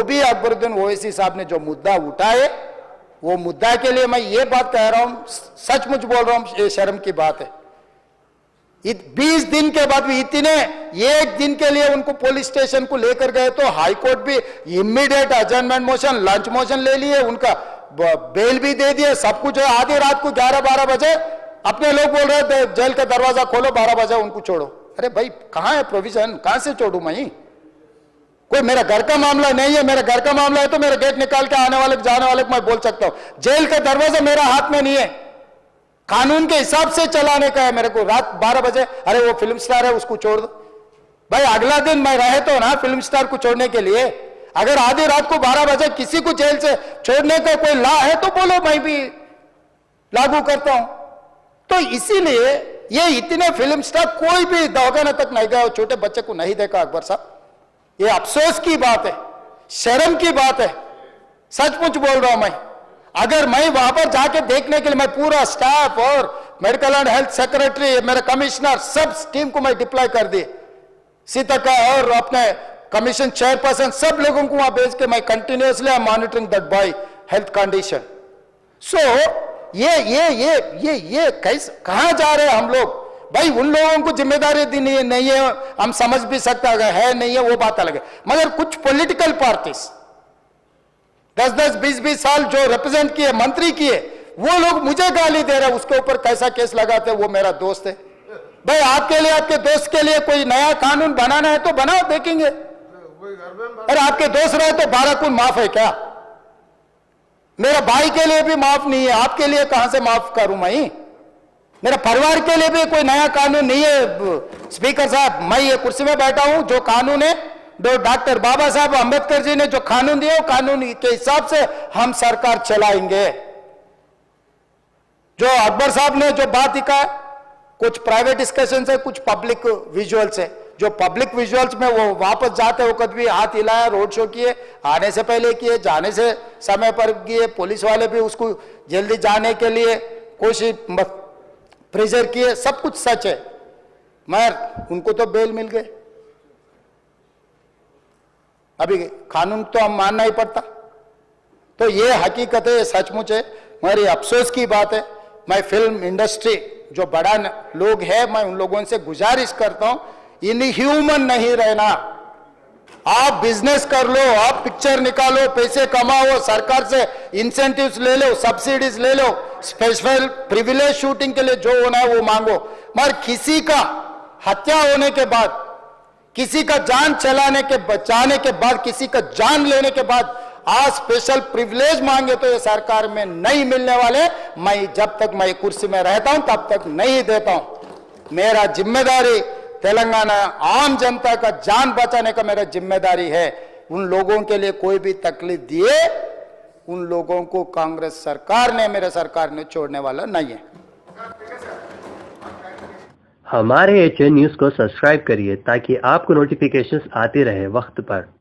जो भी अकबरुद्दीन ओवैसी साहब ने जो मुद्दा उठाए, वो मुद्दा के लिए मैं ये बात कह रहा हूं, सचमुच बोल रहा हूं, ये शर्म की बात है। 20 दिन के बाद भी इतने, एक दिन के लिए उनको पुलिस स्टेशन को लेकर गए तो हाई कोर्ट भी इमीडिएट अजर्नमेंट मोशन, लंच मोशन ले लिए, उनका बेल भी दे दिए, सब कुछ है। आधी रात को 11-12 बजे अपने लोग बोल रहे थे जेल का दरवाजा खोलो, 12 बजे उनको छोड़ो। अरे भाई कहां है प्रोविजन, कहां से छोड़ू मैं? कोई मेरा घर का मामला नहीं है, मेरा घर का मामला है तो मेरा गेट निकाल के आने वाले जाने वाले को मैं बोल सकता हूं। जेल का दरवाजा मेरा हाथ में नहीं है, कानून के हिसाब से चलाने का है मेरे को। रात 12 बजे अरे वो फिल्म स्टार है उसको छोड़ दो भाई, अगला दिन मैं रहे तो ना फिल्म स्टार को छोड़ने के लिए। अगर आधी रात को 12 बजे किसी को जेल से छोड़ने का कोई लॉ है तो बोलो, मैं भी लागू करता हूं। तो इसीलिए ये इतने फिल्म स्टार कोई भी दवाखाना तक नहीं गया, छोटे बच्चे को नहीं देखा अकबर साहब। ये अफसोस की बात है, शर्म की बात है, सचमुच बोल रहा हूं मैं। अगर मैं वहां पर जाके देखने के लिए मैं पूरा स्टाफ और मेडिकल एंड हेल्थ सेक्रेटरी, मेरे कमिश्नर, सब टीम को मैं डिप्लॉय कर दिए, सीता और अपने कमीशन चेयरपर्सन, सब लोगों को वहां भेज के मैं continuously I am monitoring that boy health condition. So ये कैसे, कहां जा रहे हैं हम लोग भाई? उन लोगों को जिम्मेदारी दी नहीं है, हम समझ भी सकते है नहीं है, वो बात अलग है। मगर कुछ पॉलिटिकल पार्टीज 10-10, 20-20 साल जो रिप्रेजेंट किए, मंत्री किए, वो लोग मुझे गाली दे रहे हैं, उसके ऊपर कैसा केस लगाते हैं? वो मेरा दोस्त है भाई। आपके लिए, आपके दोस्त के लिए कोई नया कानून बनाना है तो बनाओ, देखेंगे। अरे आपके दोस्त रहे तो 12 खून माफ है क्या? मेरा भाई के लिए भी माफ नहीं है, आपके लिए कहां से माफ करूं मैं? मेरा परिवार के लिए भी कोई नया कानून नहीं है। स्पीकर साहब, मैं ये कुर्सी में बैठा हूं, जो कानून है, जो डॉक्टर बाबा साहब अंबेडकर जी ने जो कानून दिया, वो कानून के हिसाब से हम सरकार चलाएंगे। जो अकबर साहब ने जो बात लिखा, कुछ प्राइवेट डिस्कशन है, कुछ पब्लिक विजुअल्स है। जो पब्लिक विजुअल्स में वो वापस जाते वक्त भी हाथ हिलाया, रोड शो किए, आने से पहले किए, जाने से समय पर किए, पुलिस वाले भी उसको जल्दी जाने के लिए कोशिश प्रेशर किए, सब कुछ सच है। मगर उनको तो बेल मिल गए। अभी कानून तो हम मानना ही पड़ता। तो ये हकीकत है, ये सचमुच है, मगर ये अफसोस की बात है। मैं फिल्म इंडस्ट्री जो बड़ा लोग है, मैं उन लोगों से गुजारिश करता हूं, इनह्यूमन नहीं रहना। आप बिजनेस कर लो, आप पिक्चर निकालो, पैसे कमाओ, सरकार से इंसेंटिव्स ले लो, सब्सिडीज ले लो, स्पेशल प्रिविलेज शूटिंग के लिए जो होना है वो मांगो। मगर किसी का हत्या होने के बाद, किसी का जान बचाने के बाद, किसी का जान लेने के बाद आज स्पेशल प्रिविलेज मांगे तो ये सरकार में नहीं मिलने वाले। मैं जब तक मैं कुर्सी में रहता हूं तब तक नहीं देता हूं। मेरा जिम्मेदारी तेलंगाना आम जनता का जान बचाने का मेरा जिम्मेदारी है। उन लोगों के लिए कोई भी तकलीफ दिए, उन लोगों को कांग्रेस सरकार ने, मेरे सरकार ने छोड़ने वाला नहीं है। हमारे HN न्यूज़ को सब्सक्राइब करिए ताकि आपको नोटिफिकेशंस आते रहे वक्त पर।